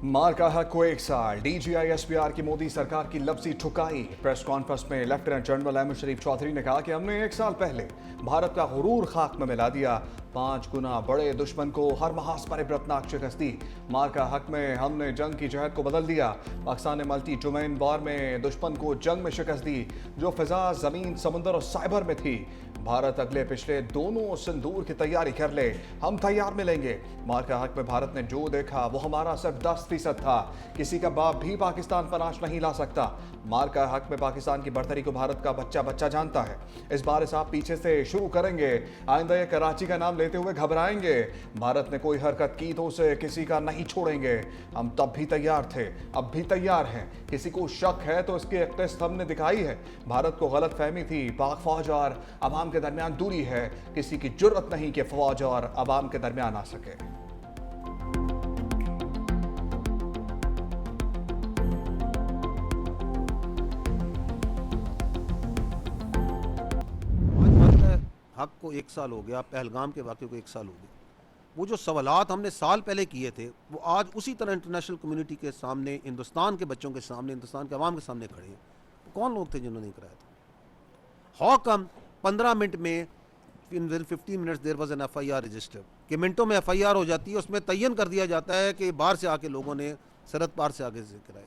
मार का हक को 1 साल। DGI-SPR की मोदी सरकार की लफ्जी ठुकाई। प्रेस कॉन्फ्रेंस में लेफ्टिनेंट जनरल अहमद शरीफ चौधरी ने कहा कि हमने 1 साल पहले भारत का गुरूर खाक में मिला दिया। 5 गुना बड़े दुश्मन को हर महाज पर इबरतनाक शिकस्त दी। मार का हक में हमने जंग की जहद को बदल दिया। पाकिस्तान ने मल्टी डोमेन वॉर में दुश्मन को जंग में शिकस्त दी जो फिजा, जमीन, समुंदर और साइबर में थी। भारत अगले पिछले दोनों सिंदूर की तैयारी कर ले, हम तैयार मिलेंगे। मार का हक में भारत ने जो देखा वो हमारा सिर्फ 10% था। किसी का बाप भी पाकिस्तान पर आंच नहीं ला सकता। मार का हक में पाकिस्तान की बढ़तरी को भारत का बच्चा बच्चा जानता है। इस बार इस आप पीछे से शुरू करेंगे, आइंदा ये कराची का नाम लेते हुए घबराएंगे। भारत ने कोई हरकत की तो उसे किसी का नहीं छोड़ेंगे। हम तब भी तैयार थे, अब भी तैयार हैं। किसी को शक है तो इसकी एक टेस्ट हमने दिखाई है। भारत को गलत फहमी थी, पाक फौज और अवाम के दरमियान दूरी है। किसी की जुर्रत नहीं कि फौज और अवाम के दरमियान आ सके। हक को 1 साल हो गया, पहलगाम के वाक़े को 1 साल हो गया। वो जो सवालात हमने साल पहले किए थे वो आज उसी तरह इंटरनेशनल कम्युनिटी के सामने, हिंदुस्तान के बच्चों के सामने, हिंदुस्तान के अवाम के सामने खड़े हैं। कौन लोग थे जिन्होंने कराया था? हाउ कम 15 मिनट में, in 15 minutes there was an FIR register, कि मिनटों में FIR हो जाती है, उसमें तयन कर दिया जाता है कि बाहर से आके लोगों ने सरहद पार से आगे से कराए।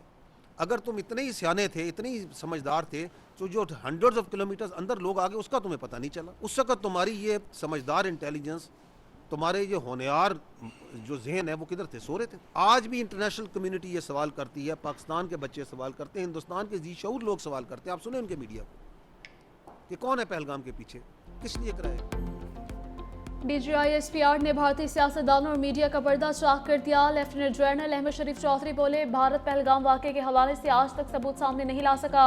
अगर तुम इतने ही सियाने थे, इतने ही समझदार थे, तो जो हंड्रेड्स ऑफ किलोमीटर्स अंदर लोग आगे उसका तुम्हें पता नहीं चला। उस वक्त तुम्हारी ये समझदार इंटेलिजेंस, तुम्हारे ये होनहार जो जहन है वो किधर थे? सो रहे थे। आज भी इंटरनेशनल कम्युनिटी ये सवाल करती है, पाकिस्तान के बच्चे सवाल करते हैं, हिंदुस्तान के जी शऊर लोग सवाल करते हैं। आप सुने उनके मीडिया को कि कौन है पहलगाम के पीछे, किस लिए कराया? DGI-SPR ने भारतीय सियासतदानों और मीडिया का पर्दा चाक कर दिया। लेफ्टिनेंट जनरल अहमद शरीफ चौधरी बोले, भारत पहलगाम वाक़े के हवाले से आज तक सबूत सामने नहीं ला सका।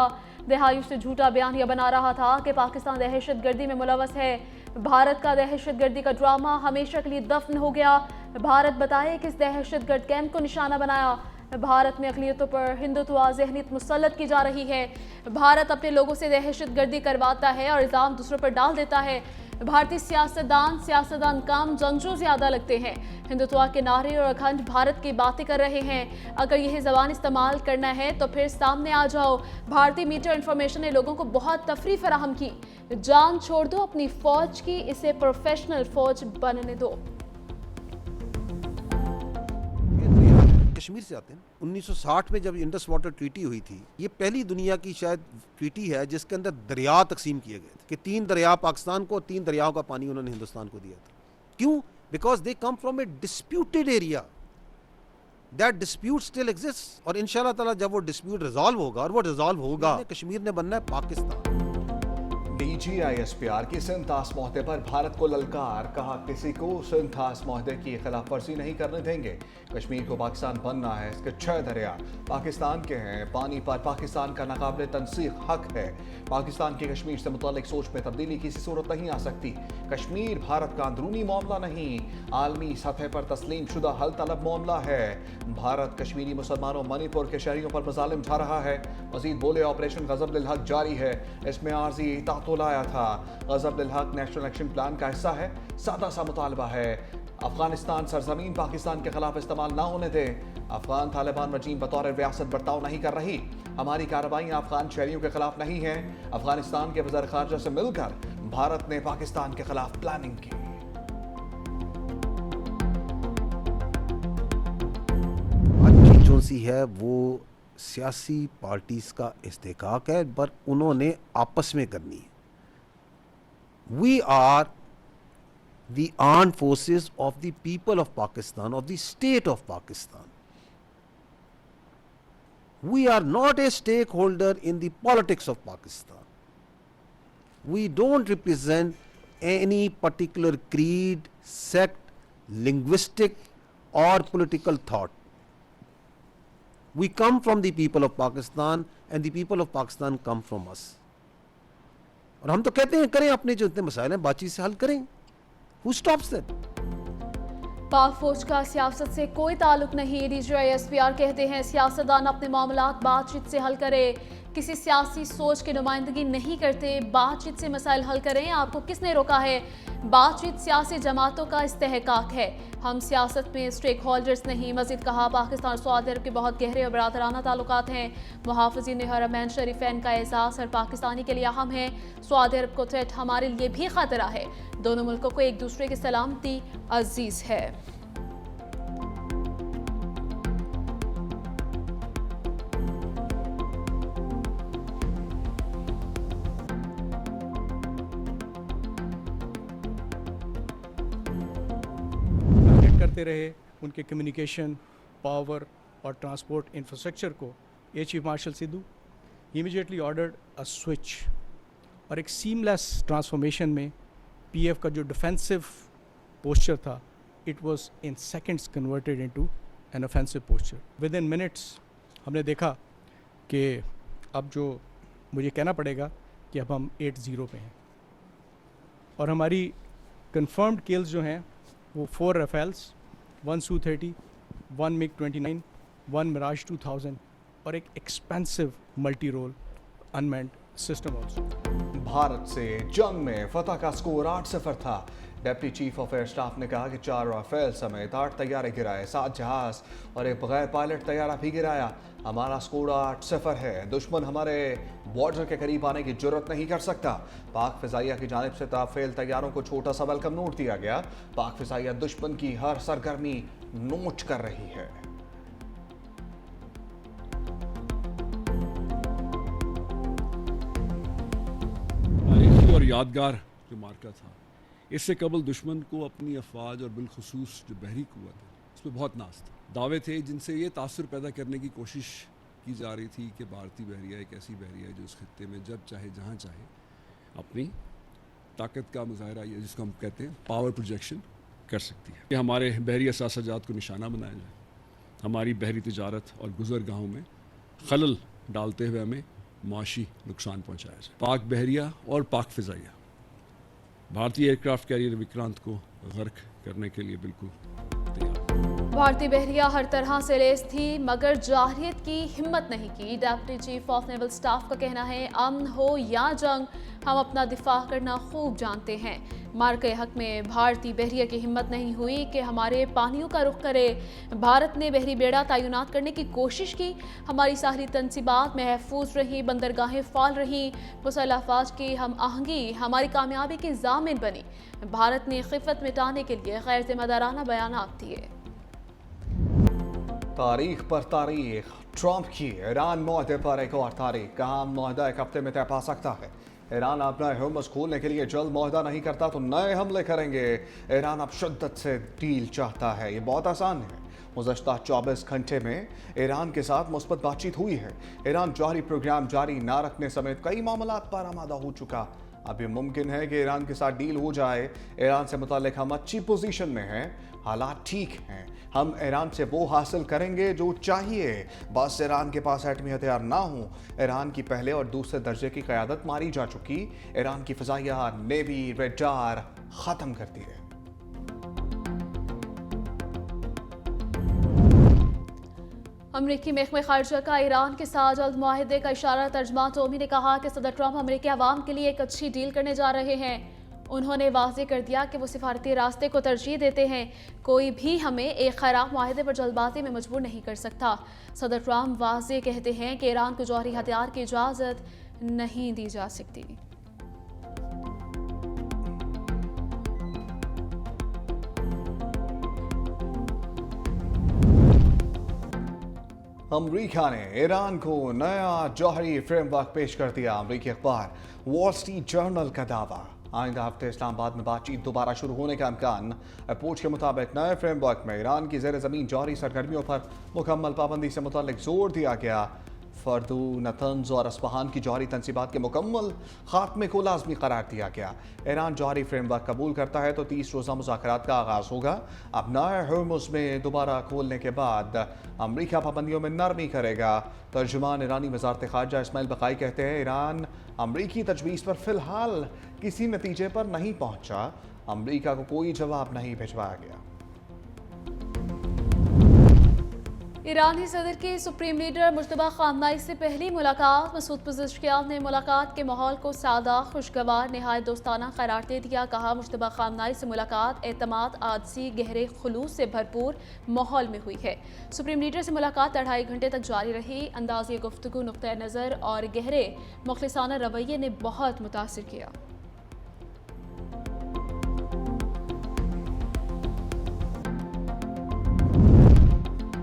दहाइयों से झूठा बयान यह बना रहा था कि पाकिस्तान दहशत गर्दी में मुलव्वस है। भारत का दहशत गर्दी का ड्रामा हमेशा के लिए दफन हो गया। भारत बताए किस दहशत गर्द कैंप को निशाना बनाया। भारत में अक़लियतों पर हिंदुत्व ज़हनियत मुसल्लत की जा रही है। भारत अपने लोगों से दहशत गर्दी करवाता है और इल्ज़ाम दूसरों पर डाल देता है। भारतीय सियासतदान कम जंगजू ज़्यादा लगते हैं। हिंदुत्व के नारे और अखंड भारत की बातें कर रहे हैं। अगर यही ज़बान इस्तेमाल करना है तो फिर सामने आ जाओ। भारतीय मीडिया इंफॉर्मेशन ने लोगों को बहुत तफरी फराहम की। जान छोड़ दो अपनी फ़ौज की, इसे प्रोफेशनल फ़ौज बनने दो। कश्मीर से आते हैं। 1960 में जब इंडस वाटर ट्रीटी हुई थी, ये पहली दुनिया की शायद ट्रीटी है जिसके अंदर दरिया तकसीम किए गए थे कि 3 दरिया पाकिस्तान को, 3 दरियाओं का पानी उन्होंने हिंदुस्तान को दिया था। क्यों? Because they come from A disputed area. That dispute still exist, और इंशाल्लाह ताला जब वो डिस्प्यूट रिजॉल्व होगा, और वो रिजॉल्व होगा, कश्मीर ने बनना है पाकिस्तान। DGI-SPR की सिंथास मुआहदे पर भारत को ललकार, कहा किसी को सिंथास मुआहदे की खिलाफ वर्जी नहीं करने देंगे। कश्मीर को पाकिस्तान बनना है, इसके 6 दरिया पाकिस्तान के हैं। पानी पर पाकिस्तान का नाकाबिले तनसीख हक है। पाकिस्तान की कश्मीर से मुतालिक सोच में तब्दीली किसी सूरत नहीं आ सकती। कश्मीर भारत का अंदरूनी मामला नहीं, आलमी सतह पर तस्लीम शुदा हल तलब मामला है। भारत कश्मीरी मुसलमानों, मणिपुर के शहरियों पर मज़ालिम ढा रहा है। मजीद बोले, ऑपरेशन गज़ब लिल हक जारी है, इसमें आर्जी इताअत लाया था। गज़ब लिल हक नेशनल एक्शन प्लान का हिस्सा है। सादा सा मुतालबा है, अफगानिस्तान सरजमीन पाकिस्तान के खिलाफ इस्तेमाल ना होने दें। अफगान तालिबान रजीम बतौर रियासत बर्ताव नहीं कर रही। हमारी कार्रवाइयाँ अफगान शहरियों के खिलाफ नहीं हैं। अफगानिस्तान के वज़ीर ख़ारजा से मिलकर भारत ने पाकिस्तान के खिलाफ प्लानिंग की। आज जो सी है वो सियासी पार्टीज का इस्तेकाक है, पर उन्होंने आपस में करनी है। We are the armed forces of the people of Pakistan, of the state of Pakistan. We are not a stakeholder in the politics of Pakistan. We don't represent any particular creed, sect, linguistic or political thought. We come from the people of Pakistan and the people of Pakistan come from us. और हम तो कहते हैं करें, अपने जो इतने मसाइल हैं बातचीत से हल करें। Who stops that? पाक फौज का सियासत से कोई ताल्लुक नहीं। DGI-SPR कहते हैं सियासतदान अपने मामलात बातचीत से हल करे, किसी सियासी सोच की नुमाइंदगी नहीं करते, बातचीत से मसाइल हल करें। आपको किसने रोका है? बात चीत सियासी जमातों का इस्तेहकाक है, हम सियासत में स्टेक होल्डर्स नहीं। मजीद कहा, पाकिस्तान और सऊदी अरब के बहुत गहरे और बरादराना ताल्लुकात हैं। मुहाफ़िज़ीन हरमैन शरीफैन का एहसास हर पाकिस्तानी के लिए अहम है। सऊदी अरब को थ्रेट हमारे लिए भी खतरा है। दोनों मुल्कों को एक दूसरे की सलामती अजीज है। करते रहे उनके कम्युनिकेशन, पावर और ट्रांसपोर्ट इंफ्रास्ट्रक्चर को। Air chief martial Sidhu immediately ordered a switch और एक सीमलेस ट्रांसफॉर्मेशन में पीएफ का जो डिफेंसिव पोस्चर था, it was in seconds converted into an offensive posture. With in minutes हमने देखा कि अब जो मुझे कहना पड़ेगा कि अब हम 8-0 पे हैं और हमारी कंफर्म्ड किल्स जो हैं वो 4 राफेल्स, 1 Su-30, 1 MiG-29, 1 Mirage 2000 और एक expensive multi role unmanned system also. Bharat से जंग में फतह का स्कोर 8-0 था। Deputy chief of air staff ने कहा कि 4 राफेल समेत 8 तैयारे गिराए, 7 जहाज और एक बगैर पायलट तैयारा भी गिराया। हमारा स्कोर 8-0 है। दुश्मन हमारे बॉर्डर के करीब आने की जरूरत नहीं कर सकता। पाक फिजाइया की जानिब से राफेल तैयारों को छोटा सा वेलकम नोट दिया गया। पाक फिजाइया दुश्मन की हर सरगर्मी नोट कर रही है। तारीखी और यादगार जो मार्का था, इससे कबल दुश्मन को अपनी अफवाज और बिलखुसूस जो बहरी कुव्वत है उस पर बहुत नाज था। दावे थे जिनसे ये तासुर पैदा करने की कोशिश की जा रही थी कि भारतीय बहरिया एक ऐसी बहरिया है जो इस खत्ते में जब चाहे जहाँ चाहे अपनी ताकत का मुजाहरा, ये जिसको हम कहते हैं पावर प्रोजेक्शन, कर सकती है। कि हमारे बहरी असासजात को निशाना बनाया जाए, हमारी बहरी तिजारत और गुजरगाहों में खलल डालते हुए हमें मुआशी नुकसान पहुँचाया जाए। पाक बहरिया और पाक फ़िज़ाइया भारतीय एयरक्राफ्ट कैरियर विक्रांत को गर्क करने के लिए बिल्कुल तैयार। भारतीय बहरिया हर तरह से लेस थी मगर जाहिरियत की हिम्मत नहीं की। Deputy chief of naval staff का कहना है, अमन हो या जंग, हम अपना दिफा करना खूब जानते हैं। मार के हक में भारतीय बहरिया की हिम्मत नहीं हुई कि हमारे पानियों का रुख करे। भारत ने बहरी बेड़ा तैनात करने की कोशिश की, हमारी साहली तनसीबात महफूज रही, बंदरगाहें फाल रही, मुसल्लह अफवाज की हम आहंगी हमारी कामयाबी की जामिन बनी। भारत ने खिफत मिटाने के लिए गैर जिम्मेदाराना बयानात दिए। तारीख पर तारीख, ट्रंप की ईरान मुआहदे पर एक और तारीख। कहाँ मुआहदा एक हफ्ते में तय पा सकता है। ईरान अपना होर्मुज़ खोलने के लिए जल्द मुआहदा नहीं करता तो नए हमले करेंगे। ईरान अब शिद्दत से डील चाहता है। ये बहुत आसान है। गुज़श्ता 24 घंटे में ईरान के साथ मुस्बत बातचीत हुई है। ईरान जौहरी प्रोग्राम जारी ना रखने समेत कई मामलात पर आमादा हो चुका। अब ये मुमकिन है कि ईरान के साथ डील हो जाए। ईरान से मुताल्लिक हम अच्छी पोजीशन में हैं, हालात ठीक हैं। हम ईरान से वो हासिल करेंगे जो चाहिए, बस ईरान के पास एटमी हथियार ना हो। ईरान की पहले और दूसरे दर्जे की क़यादत मारी जा चुकी। ईरान की फ़िज़ाइया, नेवी, रेडार ख़त्म करती है। अमरीकी महकमे खारजा का ईरान के साथ जल्द मुआहदे का इशारा। तर्जमा टोमी ने कहा कि सदर ट्रंप अमरीकी अवाम के लिए एक अच्छी डील करने जा रहे हैं। उन्होंने वाज़ेह कर दिया कि वो सिफारती रास्ते को तरजीह देते हैं। कोई भी हमें एक खराब मुआहदे पर जल्दबाजी में मजबूर नहीं कर सकता। सदर ट्रंप वाज़ेह कहते हैं कि ईरान को जौहरी हथियार की इजाज़त नहीं दी जा सकती। अमरीका ने ईरान को नया जौहरी फ्रेमवर्क पेश कर दिया। अमरीकी अखबार वॉल स्ट्रीट जर्नल का दावा। आइंदा हफ्ते इस्लामाबाद में बातचीत दोबारा शुरू होने का इम्कान। रिपोर्ट के मुताबिक नए फ्रेमवर्क में ईरान की ज़ेर ज़मीन जौहरी सरगर्मियों पर मुकम्मल पाबंदी से मुताल्लिक जोर दिया गया। फर्दू, नतंज और अस्फहान की जौहरी तनसीबात के मुकम्मल खात्मे को लाजमी करार दिया गया। ईरान जौहरी फ्रेमवर्क कबूल करता है तो 30 रोज़ा मुज़ाकरात का आगाज़ होगा। अब नए होर्मुज़ में दोबारा खोलने के बाद अमरीका पाबंदियों में नरमी करेगा। तर्जुमान ईरानी वज़ारत ख़ारजा इस्माइल बक़ाई कहते हैं, ईरान अमरीकी तजवीज़ पर फ़िलहाल किसी नतीजे पर नहीं पहुँचा। अमरीका को कोई जवाब नहीं भिजवाया गया। ईरानी सदर की सुप्रीम लीडर मुश्तबा खामनाई से पहली मुलाकात। मसूद पज़ेश्कियान ने मुलाकात के माहौल को सादा, खुशगवार, नहायत दोस्ताना करार दे दिया। कहा, मुश्तबा खामनाई से मुलाकात एतमाद, आदसी, गहरे खुलूस से भरपूर माहौल में हुई है। सुप्रीम लीडर से मुलाकात 2.5 घंटे तक जारी रही। अंदाज़े गुफ्तगू, नुक्ता नज़र और गहरे मुखलिसाना रवैये ने बहुत मुतासिर किया।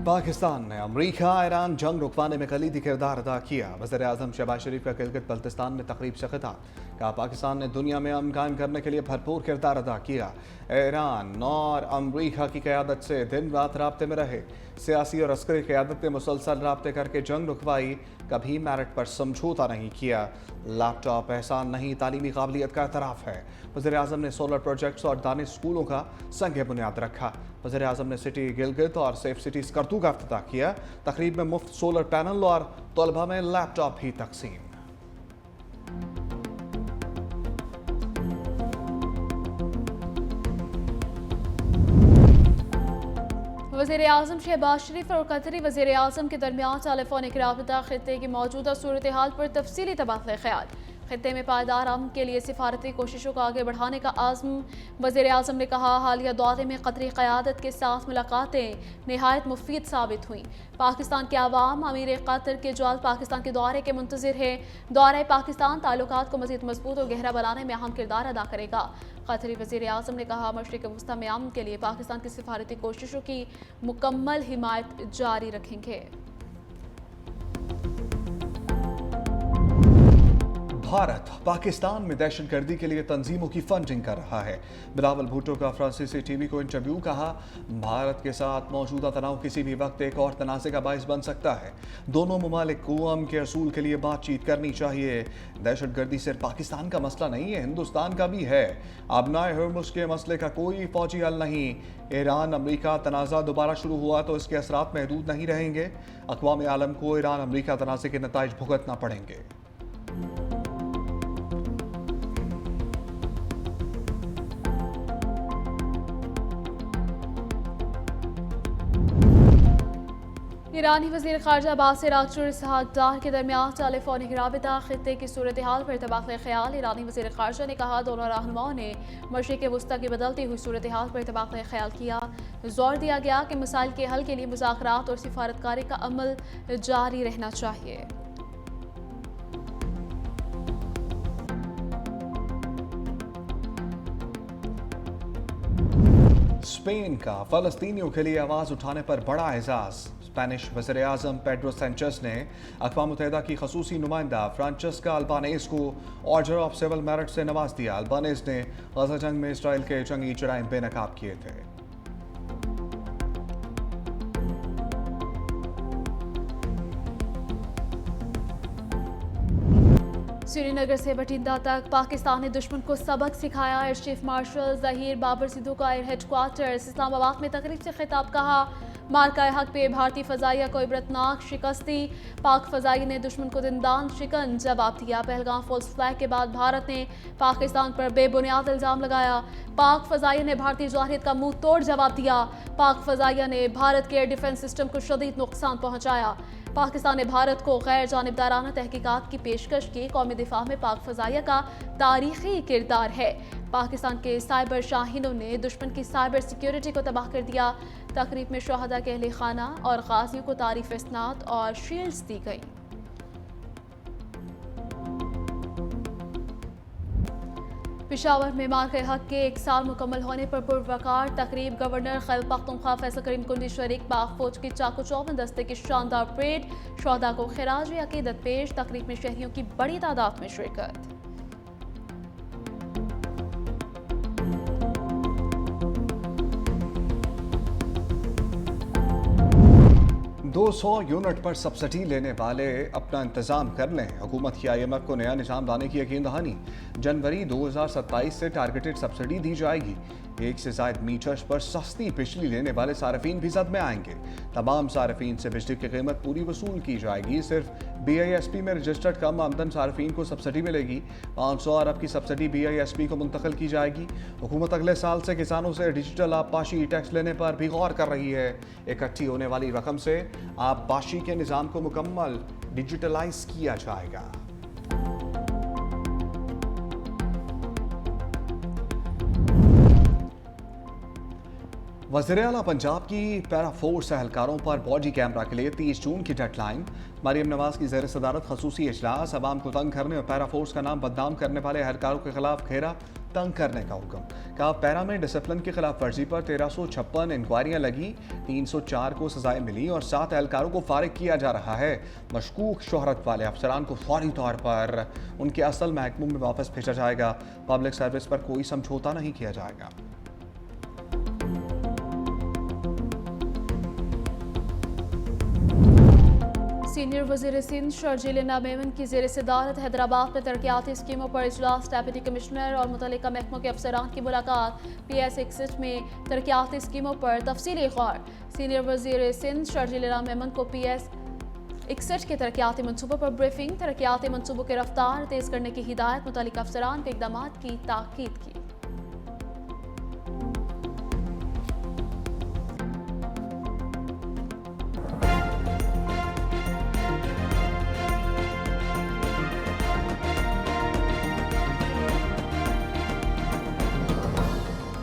पाकिस्तान ने अमरीका ईरान जंग रुकवाने में कलीदी किरदार अदा किया। वज़ीर आज़म शहबाज शरीफ का गिलगित बल्तिस्तान में तकरीब से खिताब। कहा, पाकिस्तान ने दुनिया में अमन कायम करने के लिए भरपूर किरदार अदा किया। ईरान और अमरीका की क़यादत से दिन रात राब्ते में रहे। सियासी और अस्करी क़यादत ने मुसलसल राब्ते करके जंग रुकवाई, कभी मेरिट पर समझौता नहीं किया। लैपटॉप एहसान नहीं, तालीमी काबिलियत का एतराफ़ है। वज़ीर आज़म ने सोलर प्रोजेक्ट्स और दानिश स्कूलों का संग बुनियाद रखा। वज़ीर आज़म ने सिटी गिलगित और सेफ सिटी स्कर्दू का इफ्तिताह किया। तकरीब में मुफ्त सोलर पैनल और तलबा में लैपटॉप भी तकसीम। वज़ीर आज़म शहबाज शरीफ और कतरी वज़ीर आज़म के दरमियान टेलीफोनिक राबता, खित्ते की मौजूदा सूरत हाल पर तफसीली तबादला ख्याल। खित्ते में पायदार अमन के लिए सिफारती कोशिशों को आगे बढ़ाने का आज़म। वज़ीर आज़म ने कहा, हालिया दौरे में कतरी क़यादत के साथ मुलाकातें नहायत मुफीद साबित हुई। पाकिस्तान के अवाम अमीर कतर के जल्द पाकिस्तान के दौरे के मुंतज़िर है। दौरे पाकिस्तान ताल्लुकात को मज़ीद मजबूत और गहरा बनाने में अहम किरदार अदा करेगा। कतरी वज़ीर आज़म ने कहा, मशरिक़ वस्ता में अमन के लिए पाकिस्तान की सिफारती कोशिशों की मुकम्मल हिमायत जारी रखेंगे। भारत पाकिस्तान में दहशतगर्दी के लिए तंजीमों की फंडिंग कर रहा है। बिलावल भुट्टो का फ्रांसीसी टीवी को इंटरव्यू। कहा, भारत के साथ मौजूदा तनाव किसी भी वक्त एक और तनाज़े का बाइस बन सकता है। दोनों ममालिक को अमन के असूल के लिए बातचीत करनी चाहिए। दहशतगर्दी सिर्फ पाकिस्तान का मसला नहीं है, हिंदुस्तान का भी है। अबनाए हर्मुज़ के मसले का कोई फौजी हल नहीं। ईरान अमरीका तनाज़ा दोबारा शुरू हुआ तो इसके असरात महदूद नहीं रहेंगे। अक़वाम आलम को ईरान अमरीका तनाज़े के नताइज भुगतना पड़ेंगे। ईरानी वज़ीर ख़ारजा अब्बास अराग़ची और इसहाक़ डार के दरमियान टेलीफोनिक राबिता, खित्ते की सूरत हाल पर तबादला ख्याल। ईरानी वज़ीर ख़ारजा ने कहा, दोनों रहनुमाओं ने मशरिक़ वस्ता की बदलती हुई सूरत हाल पर तबादला ख्याल किया। जोर दिया गया कि मसाइल के हल के लिए मुज़ाकरात और सिफारतकारी का अमल जारी रहना चाहिए। स्पेन का फ़लस्तीनियों के लिए आवाज़ उठाने पर बड़ा एजाज़। स्पेनिश वज़ीर आज़म पेड्रो सैंचेज़ ने अक़वाम मुत्तहिदा की खसूसी नुमाइंदा फ्रांचेस्का अल्बानेज़ को ऑर्डर ऑफ सिविल मेरिट से नवाज दिया। अल्बानेज़ ने गज़ा जंग में इसराइल के जंगी जराइम बेनकाब किए थे। श्रीनगर से बठिंडा तक पाकिस्तान ने दुश्मन को सबक सिखाया। Air chief marshal Zaheer Babar Sidhu का एयर हेडक्वार्टर्स इस्लामाबाद में तकरीब से खिताब। कहा, मार्का हक पे भारतीय फ़ज़ाइया को इबरतनाक शिकस्ती। पाक फ़ज़ाइया ने दुश्मन को जिंदान शिकन जवाब दिया। पहलगाम फॉल्स फ्लैग के बाद भारत ने पाकिस्तान पर बेबुनियाद इल्ज़ाम लगाया। पाक फ़ज़ाइया ने भारतीय जारहियत का मुंह तोड़ जवाब दिया। पाक फ़ज़ाइया ने भारत के एयर डिफेंस सिस्टम को शदीद नुकसान पहुँचाया। पाकिस्तान ने भारत को गैर जानिबदाराना तहकीकात की पेशकश की। कौमी दिफा में पाक फ़ज़ाइया का तारीखी किरदार है। पाकिस्तान के साइबर शाहीनों ने दुश्मन की साइबर सिक्योरिटी को तबाह कर दिया। तकरीब में शहदा के अहले खाना और गाजियों को तारीफ इस्नात और शील्ड्स दी गई। पेशावर में मार्के हक के 1 साल मुकम्मल होने पर पुरवकार तकरीब। गवर्नर खैबर पख्तूनख्वा फैसल करीम कुंडी शरीक पाक फौज की चाकू चौबंद दस्ते की शानदार परेड। शहदा को खिराज अकीदत पेश। तकरीब में शहरियों की बड़ी तादाद में शिरकत। 200 यूनिट पर सब्सिडी लेने वाले अपना इंतजाम कर लें। हुकूमत की IMF को नया निज़ाम लाने की यकीन दहानी। जनवरी 2027 से टारगेटेड सब्सिडी दी जाएगी। 1 से ज़ायद मीटर्स पर सस्ती बिजली लेने वाले सार्फिन भी जद में आएंगे। तमाम सार्फिन से बिजली की कीमत पूरी वसूल की जाएगी। सिर्फ BISP में रजिस्टर्ड कम आमदन सार्फिन को सब्सिडी मिलेगी। 500 अरब की सब्सिडी BISP को मुंतकिल की जाएगी। हुकूमत अगले साल से किसानों से डिजिटल आबपाशी टैक्स लेने पर भी गौर कर रही है। इकट्ठी होने वाली रकम से आबपाशी के निज़ाम को मुकम्मल डिजिटलाइज किया जाएगा। वज़ीर आला पंजाब की पैरा फोर्स एहलकारों पर बॉडी कैमरा के लिए 30 जून की डेडलाइन। मरियम नवाज की ज़ेर सदारत खसूसी इजलास। अवाम को तंग करने और पैरा फोर्स का नाम बदनाम करने वाले एहलकारों के खिलाफ घेरा तंग करने का हुक्म। कहा पैरा में डिसिप्लिन की खिलाफ वर्जी पर 1356 इंक्वायरियां लगी, 304 को सजाएं मिली और 7 एहलकारों को फारिग किया जा रहा है। मशकूक शोहरत वाले अफसरान को फौरी तौर पर उनके असल महकमों में वापस भेजा जाएगा। पब्लिक सर्विस पर कोई समझौता नहीं किया जाएगा। सीनियर वज़ीर सिंध शर्जील मेमन की ज़ेर सदारत हैदराबाद में तरक्याती स्कीमों पर इजलास। डेप्यूटी कमिश्नर और मुतल्लिका महकमों के अफसरान की मुलाकात। PS 61 में तरक्याती स्कीमों पर तफसीली गौर। सीनियर वज़ीर सिंध शर्जील मेमन को PS 61 के तरक्याती मनसूबों पर ब्रीफिंग। तरक्याती मनसूबों की रफ्तार तेज़ करने की हिदायत। मुतल्लिका अफसरान के इक़दामात की ताकीद की।